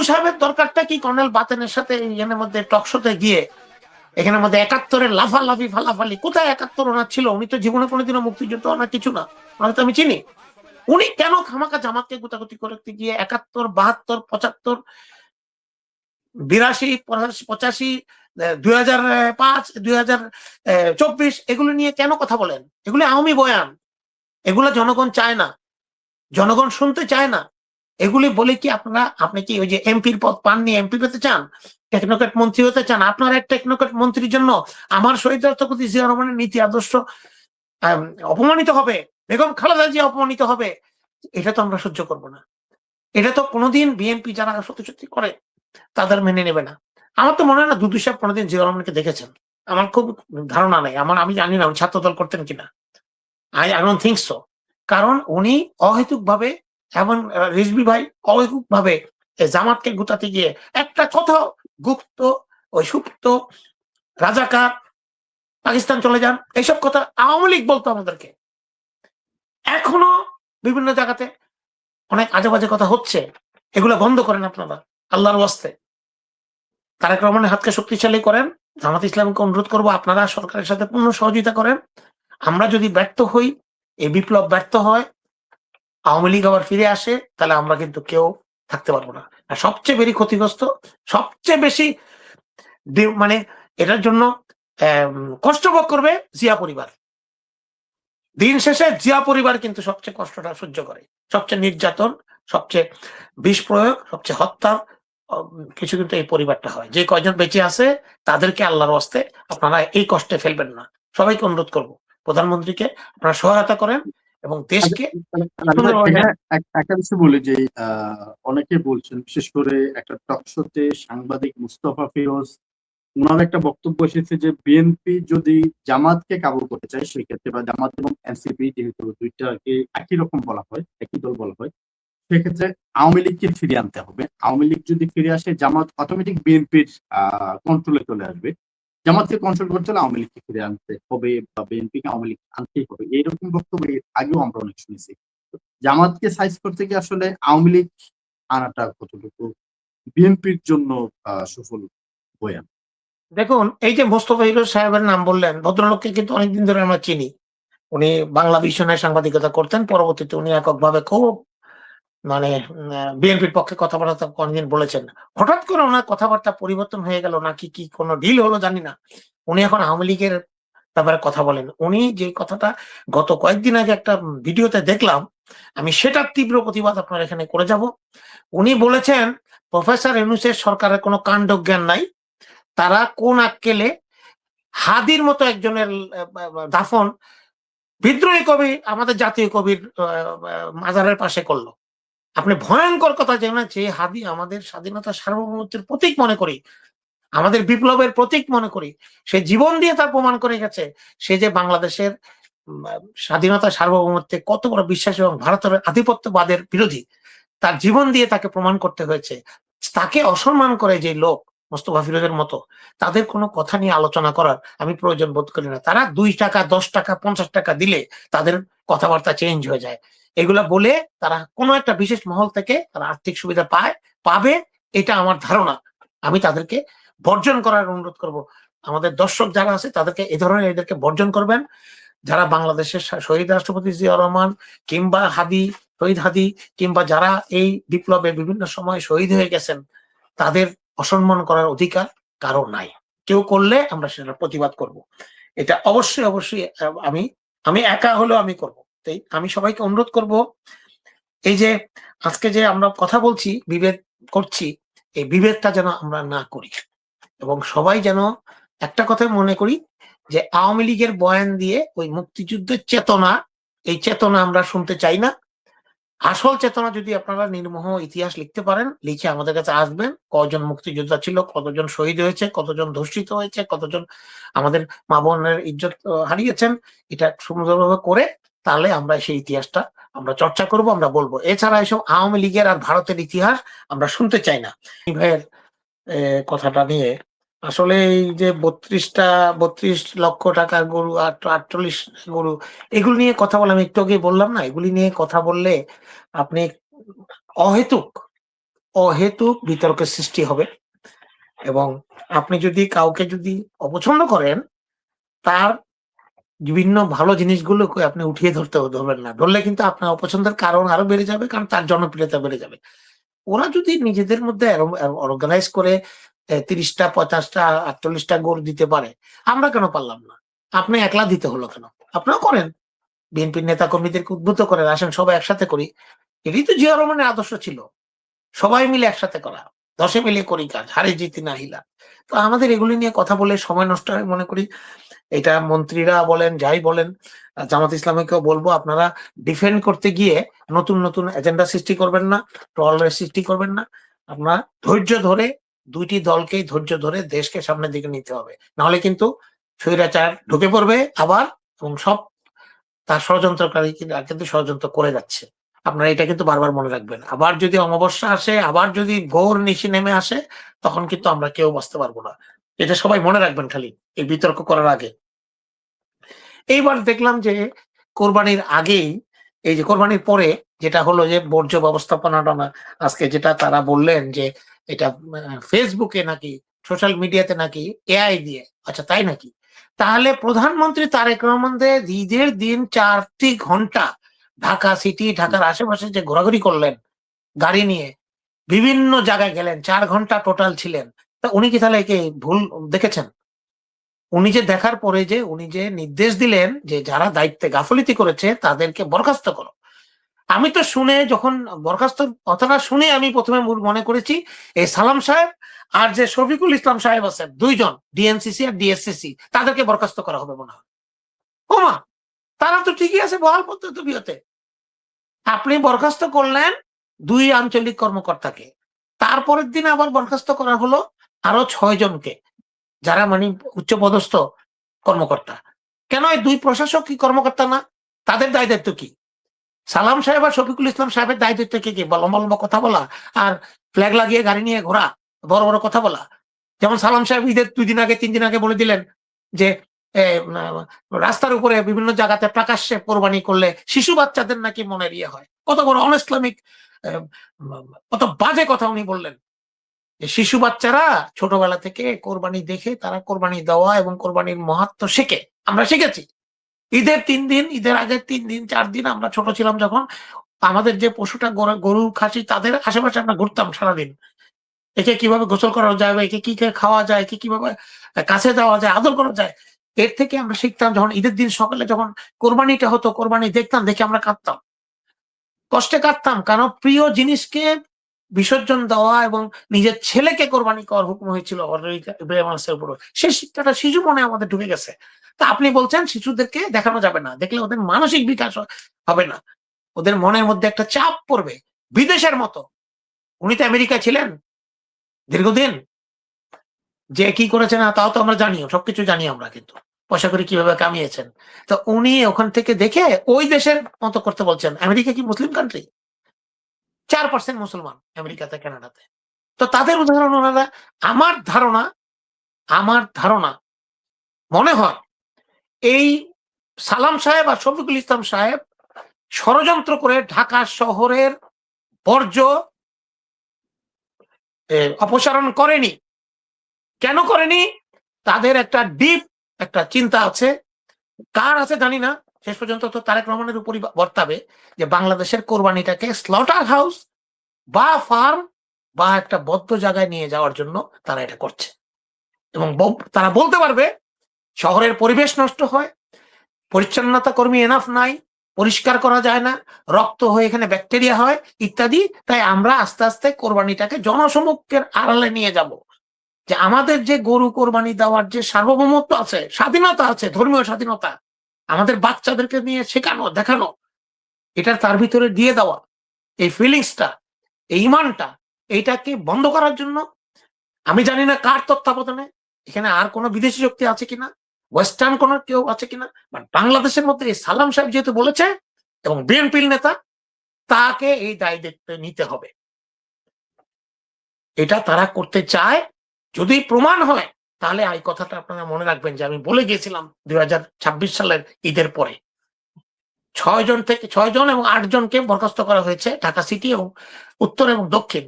সাহেবের দরকারটা কি কর্নেল বাতেনের সাথে এখানের মধ্যে টকশোতে গিয়ে এখানের মধ্যে 71-এর লাফালাফি ফালাফালি? কোথায় 71 ওনার ছিল? উনি তো জীবনে কোনোদিনও মুক্তিযুদ্ধ ওনার কিছু না, ওনাকে তো আমি চিনি। উনি কেন খামাকা জামাতকে গোতাগুতি করতে গিয়ে 71, 72, 75, 82, 85, 2005, 2024 এগুলো নিয়ে কেন কথা বলেন? এগুলো আওয়ামী বয়ান, এগুলো জনগণ চায় না, জনগণ শুনতে চায় না। এগুলি বলে কি আপনি কি ওই যে এমপির পদ পাননি, এমপি পেতে চান, টেকনোক্রেট মন্ত্রী হতে চান? আপনার এক টেকনোক্রেট মন্ত্রীর জন্য আমার শহীদ রাষ্ট্রপতি জিয়া রহমানের নীতি আদর্শ অপমানিত হবে, বেগম খালেদা জিয়া অপমানিত হবে? এটা তো আমরা সহ্য করব না। এটা তো কোনোদিন বিএনপি যারা সত্যি সত্যি করে তাদের মেনে নেবে না। আমার তো মনে হয় না দুদু সাহেব কোনোদিন জিয়া রহমানকে দেখেছেন। আমার খুব ধারণা নাই, আমি জানি না উনি ছাত্রদল করতেন কিনা। I don't think so. কারণ উনি অহেতুক ভাবে, এমন রিজভী ভাই অহেতুক ভাবে জামাতকে গুতাতে গিয়ে একটা কথা, গুপ্ত ওই সুপ্ত রাজাকার, পাকিস্তান চলে যান, এইসব কথা আওয়ামী লীগ বলতো আমাদেরকে। এখনো বিভিন্ন জায়গাতে অনেক আজে বাজে কথা হচ্ছে, এগুলো বন্ধ করেন আপনারা আল্লাহর ওয়াস্তে। তারেক রহমানের হাতকে শক্তিশালী করেন। জামাত ইসলামকে অনুরোধ করবো আপনারা সরকারের সাথে পূর্ণ সহযোগিতা করেন। আমরা যদি ব্যর্থ হই, এই বিপ্লব ব্যর্থ হয়, আওয়ামী লীগ আবার ফিরে আসে, তাহলে আমরা কিন্তু কেউ থাকতে পারবো না। আর সবচেয়ে বেশি ক্ষতিগ্রস্ত, সবচেয়ে বেশি মানে এটার জন্য কষ্ট ভোগ করবে জিয়া পরিবার। দিন শেষে জিয়া পরিবার কিন্তু সবচেয়ে কষ্টটা সহ্য করে, সবচেয়ে নির্যাতন, সবচেয়ে বিষ প্রয়োগ, সবচেয়ে হত্যা কিছু কিন্তু এই পরিবারটা হয়। যে কয়জন বেঁচে আছে তাদেরকে আল্লাহর ওয়াস্তে আপনারা এই কষ্টে ফেলবেন না। সবাইকে অনুরোধ করব, প্রধানমন্ত্রীকে আপনারা সহায়তা করেন এবং দেশকে একটা বিষয় বলি যে অনেকে বলছেন, বিশেষ করে একটা টকশোতে সাংবাদিক মুস্তফা ফিরোজ, ওনার একটা বক্তব্য এসেছে যে বিএনপি যদি জামাতকে কাবু করতে চায় সেক্ষেত্রে, বা জামাত এবং এনসিপি যেহেতু দুইটাকে একই রকম বলা হয়, একই দল বলা হয়, সেক্ষেত্রে আওয়ামী লীগকে ফিরিয়ে আনতে হবে। আওয়ামী লীগ যদি ফিরে আসে, জামাত অটোমেটিক বিএনপির কন্ট্রোলে চলে আসবে। জামাতকে কন্ট্রোল করতে হলে আওয়ামী লীগকে ফিরে আনতে হবে, বা বিএনপিকে আওয়ামী লীগ আনতেই হবে, এইরকম বক্তব্য আগেও আমরা অনেক শুনেছি। জামাতকে সাইজ করতে গিয়ে আসলে আওয়ামী লীগ আনাটা কতটুকু বিএনপির জন্য সফল বয়ান? দেখুন, এই যে মোস্তফা ফিরোজ সাহেবের নাম বললেন, ভদ্রলোককে কিন্তু অনেকদিন ধরে আমরা চিনি। উনি বাংলা ভিশনের সাংবাদিকতা করতেন, পরবর্তীতে উনি এককভাবে খুব মানে বিএনপির পক্ষে কথাবার্তা কোনদিন বলেছেন। হঠাৎ করে ওনার কথাবার্তা পরিবর্তন হয়ে গেল, নাকি কি কোনো ডিল হলো জানি না। উনি এখন আওয়ামী লীগের ব্যাপারে কথা বলেন। উনি যে কথাটা গত কয়েকদিন আগে একটা ভিডিওতে দেখলাম, আমি সেটার তীব্র প্রতিবাদ আপনার এখানে করে যাব। উনি বলেছেন প্রফেসর ইউনূসের সরকারের কোনো কাণ্ডজ্ঞান নাই, তারা কোন আক্কেলে হাদির মতো একজনের দাফন বিদ্রোহী কবি, আমাদের জাতীয় কবির মাজারের পাশে করলো। আপনি ভয়ঙ্কর কথা জানেন, যে হাদি আমাদের স্বাধীনতা সার্বভৌমত্বের প্রতীক মনে করি, আমাদের বিপ্লবের প্রতীক মনে করি, সে জীবন দিয়ে তার প্রমাণ করে গেছে সে যে বাংলাদেশের স্বাধীনতা সার্বভৌমত্বে কত বড় বিশ্বাস এবং ভারতের আধিপত্যবাদের বিরোধী, তার জীবন দিয়ে তাকে প্রমাণ করতে হয়েছে। তাকে অসম্মান করে যে লোক মোস্তফা ফিরোজের মতো, তাদের কোনো কথা নিয়ে আলোচনা করার আমি প্রয়োজন বোধ করি না। তারা 2 টাকা, 10 টাকা, 50 টাকা দিলে তাদের কথাবার্তা চেঞ্জ হয়ে যায়। এগুলা বলে তারা কোনো একটা বিশেষ মহল থেকে তারা আর্থিক সুবিধা পাবে, এটা আমার ধারণা। আমি তাদেরকে বর্জন করার অনুরোধ করব। আমাদের দর্শক যারা আছে তাদেরকে এই ধরনের এদেরকে বর্জন করবেন। যারা বাংলাদেশের শহীদ রাষ্ট্রপতি জিয়া রহমান কিংবা শহীদ হাদি কিংবা যারা এই বিপ্লবে বিভিন্ন সময় শহীদ হয়ে গেছেন, তাদের অসম্মান করার অধিকার কারো নাই। কেউ করলে আমরা সেটা প্রতিবাদ করব। এটা অবশ্যই অবশ্যই আমি একা হলেও আমি করব। তাই আমি সবাইকে অনুরোধ করব, এই যে আজকে যে আমরা কথা বলছি, বিভেদ করছি, এই বিভেদটা যেন আমরা না করি এবং সবাই যেন একটা কথা মনে করি যে আওয়ামী লীগের বয়ান দিয়ে ওই মুক্তিযুদ্ধের চেতনা, এই চেতনা আমরা শুনতে চাই না। আসল চেতনা যদি আপনারা নির্মোহ ইতিহাস লিখতে পারেন, লিখে আমাদের কাছে আসবেন, কজন মুক্তিযোদ্ধা ছিল, কতজন শহীদ হয়েছে, কতজন ধর্ষিত হয়েছে, কতজন আমাদের মা বোনের ইজ্জত হারিয়েছেন, এটা সুন্দরভাবে করে, তাহলে আমরা সেই ইতিহাসটা আমরা চর্চা করব, আমরা বলবো। এছাড়া এসব আওয়ামী লীগের আর ভারতের ইতিহাস আমরা শুনতে চাই না। ভাইয়ের কথাটা নিয়ে আসলে এই যে 32 লক্ষ টাকার গরু, 48 গরু, এগুলো নিয়ে কথা বলে, আমি একটু আগে বললাম না, এগুলি নিয়ে কথা বললে আপনি অহেতুক অহেতুক বিতর্কের সৃষ্টি হবে এবং আপনি যদি কাউকে যদি অপছন্দ করেন তার বিভিন্ন ভালো জিনিসগুলোকে আপনি উঠিয়ে ধরবেন না, ধরলে কিন্তু আপনার অপছন্দের কারণ আরো বেড়ে যাবে, কারণ তার জনপ্রিয়তা বেড়ে যাবে। ওরা যদি নিজেদের মধ্যে অর্গানাইজ করে 30টা 50টা 48টা গোল দিতে পারে, আমরা কেন পারলাম না? আপনি একলা দিতে হলো কেন? আপনারা করেন, বিএনপির নেতা কর্মীদেরকে উদ্বুদ্ধ করেন, আসেন সবাই একসাথে করি। এটাই তো জিয়া রহমানের আদর্শ ছিল, সবাই মিলে একসাথে করা, দশে মিলে করি কাজ, হারে জিতি না হিলা। তো আমাদের এগুলি নিয়ে কথা বলে সময় নষ্ট হয় মনে করি। এটা মন্ত্রীরা বলেন, যাই বলেন, জামাত ইসলামীকেও বলবো, আপনারা ডিফেন্ড করতে গিয়ে নতুন নতুন এজেন্ডা সৃষ্টি করবেন না, ট্রলের সৃষ্টি করবেন না। আপনারা ধৈর্য ধরে, দুইটি দলকেই ধৈর্য ধরে দেশকে সামনের দিকে নিতে হবে, নাহলে কিন্তু স্বৈরাচার ঢুকে পড়বে আবার, এবং সব তার ষড়যন্ত্রকারী কিন্তু ষড়যন্ত্র করে যাচ্ছে। আপনারা এটা কিন্তু বারবার মনে রাখবেন। আবার যদি অমাবস্যা আসে, আবার যদি ঘোর নিশি নেমে আসে, তখন কিন্তু আমরা কেউ বাঁচতে পারবো না। এটা সবাই মনে রাখবেন খালি এই বিতর্ক করার আগে। এইবার দেখলাম যে কোরবানির আগেই, এই যে কোরবানির পরে যেটা হলো যে বর্জ্য ব্যবস্থাপনাটা না, আজকে যেটা তারা বললেন যে এটা ফেসবুকে নাকি সোশ্যাল মিডিয়াতে নাকি এআই দিয়ে, আচ্ছা তাই নাকি? তাহলে প্রধানমন্ত্রী তারেক রহমান ঈদের দিন 4টি ঘন্টা ঢাকা সিটি, ঢাকার আশেপাশে যে ঘোরাঘুরি করলেন গাড়ি নিয়ে, বিভিন্ন জায়গায় গেলেন, 4 ঘন্টা টোটাল ছিলেন। তা উনি কি তাহলে একে ভুল দেখেছেন? উনি যে দেখার পরে যে উনি যে নির্দেশ দিলেন যে যারা দায়িত্বে গাফলিতি করেছে তাদেরকে বরখাস্ত করো। আমি তো শুনে যখন বরখাস্ত কথাটা শুনে আমি প্রথমে মনে করেছি এই সালাম সাহেব আর যে শফিকুল ইসলাম সাহেব আছেন, দুইজন ডিএনসিসি আর ডিএসসিসি, তাদেরকে বরখাস্ত করা হবে মনে হয়। ওমা, তারা তো ঠিকই আছে বহাল পদ্ধতিতে। আপনি বরখাস্ত করলেন 2 আঞ্চলিক কর্মকর্তাকে, তারপরের দিন আবার বরখাস্ত করা হলো আরো 6 জনকে, যারা মানে উচ্চপদস্থ কর্মকর্তা। কেন এই 2 প্রশাসক কি কর্মকর্তা না? তাদের দায় দায়িত্ব কি? সালাম সাহেব আর শফিকুল ইসলাম সাহেবের দায় দায়িত্ব কি? লম্বা লম্বা কথা বলা আর ফ্ল্যাগ লাগিয়ে গাড়ি নিয়ে ঘোরা, বড় বড় কথা বলা। যেমন সালাম সাহেব ঈদের 2 দিন আগে 3 দিন আগে বলে দিলেন যে রাস্তার উপরে বিভিন্ন জায়গাতে প্রকাশ্যে কোরবানি করলে শিশু বাচ্চাদের নাকি মনের ইয়ে হয়। কত বড় অনইসলামিক, কত বাজে কথা উনি বললেন। শিশু বাচ্চারা ছোটবেলা থেকে কোরবানি দেখে তারা কোরবানি দেওয়া এবং কোরবানির মাহাত্ম্য শেখে। আমরা শিখেছি। ঈদের 3 দিন, ঈদের আগের 3 দিন 4 দিন আমরা ছোট ছিলাম যখন, আমাদের যে পশুটা গরু খাসি তাদের আশেপাশে আমরা ঘুরতাম সারাদিন। একে কিভাবে গোসল করা যায়, একে কি খাওয়া যায়, একে কিভাবে কাছে দেওয়া যায়, আদর করা যায়। এর থেকে আমরা শিখতাম। যখন ঈদের দিন সকালে যখন কোরবানিটা হতো, কোরবানি দেখতাম, দেখে আমরা কাঁদতাম, কষ্টে কাঁদতাম, কারণ প্রিয় জিনিসকে বিসর্জন দেওয়া এবং নিজের ছেলেকে কোরবানি করার হুকুম হয়েছিল ইব্রাহিম আলাইহিস সালামের উপর। সেই শিক্ষাটা শিশু মনে আমাদের ঢুকে গেছে। তা আপনি বলছেন শিশুদেরকে দেখানো যাবে না, দেখলে ওদের মানসিক বিকাশ হবে না, ওদের মনের মধ্যে একটা চাপ পড়বে বিদেশের মতো। উনি তো আমেরিকায় ছিলেন দীর্ঘদিন, যে কি করেছেন না তাও তো আমরা জানিও, সবকিছু জানি আমরা, কিন্তু পয়সা করে কিভাবে কামিয়েছেন। তো উনি ওখান থেকে দেখে ওই দেশের মতো করতে বলছেন। আমেরিকা কি মুসলিম কান্ট্রি? 4% মুসলমান আমেরিকাতে, কানাডাতে। তো তাদের উদাহরণ ওনারা, আমার ধারণা আমার ধারণা মনে হয় এই সালাম সাহেব আর শফিকুল ইসলাম সাহেব ষড়যন্ত্র করে ঢাকা শহরের বর্জ্য অপসারণ করেনি। কেন করেনি? তাদের একটা ডিপ একটা চিন্তা আছে, কার আছে জানি না, শেষ পর্যন্ত তো তারেক রহমানের উপরই বর্তাবে, যে বাংলাদেশের কোরবানিটাকে স্লটার হাউস বা ফার্ম বা একটা বদ্ধ জায়গায় নিয়ে যাওয়ার জন্য তারা এটা করছে। এবং তারা বলতে পারবে শহরের পরিবেশ নষ্ট হয়, পরিচ্ছন্নতা কর্মী এনাফ নাই, পরিষ্কার করা যায় না, রক্ত হয়ে এখানে ব্যাকটেরিয়া হয় ইত্যাদি। তাই আমরা আস্তে আস্তে কোরবানিটাকে জনসমক্ষের আড়ালে নিয়ে যাব। যে আমাদের যে গরু কোরবানি দেওয়ার যে সার্বভৌমত্ব আছে, স্বাধীনতা আছে, ধর্মীয় স্বাধীনতা, আমাদের বাচ্চাদেরকে নিয়ে শেখানো, দেখানো, এটা তার ভিতরে দিয়ে দেওয়া, এই ফিলিংসটা, এই ইমানটা, এইটাকে বন্ধ করার জন্য আমি জানি না কার তত্ত্বাবধানে, এখানে আর কোনো বিদেশি শক্তি আছে কিনা, ওয়েস্টার্ন কোন কেউ আছে কিনা, বাট বাংলাদেশের মধ্যে এই সালাম সাহেব যেহেতু বলেছে এবং বিএনপির নেতা, তাকে এই দায়িত্ব নিতে হবে। এটা তারা করতে চায়। যদি প্রমাণ হয় তাহলে এই কথাটা আপনারা মনে রাখবেন যে আমি বলে গিয়েছিলাম 2026 সালের ঈদের পরে 6 জন এবং 8 জনকে বরখাস্ত করা হয়েছে ঢাকা সিটি এবং উত্তর এবং দক্ষিণ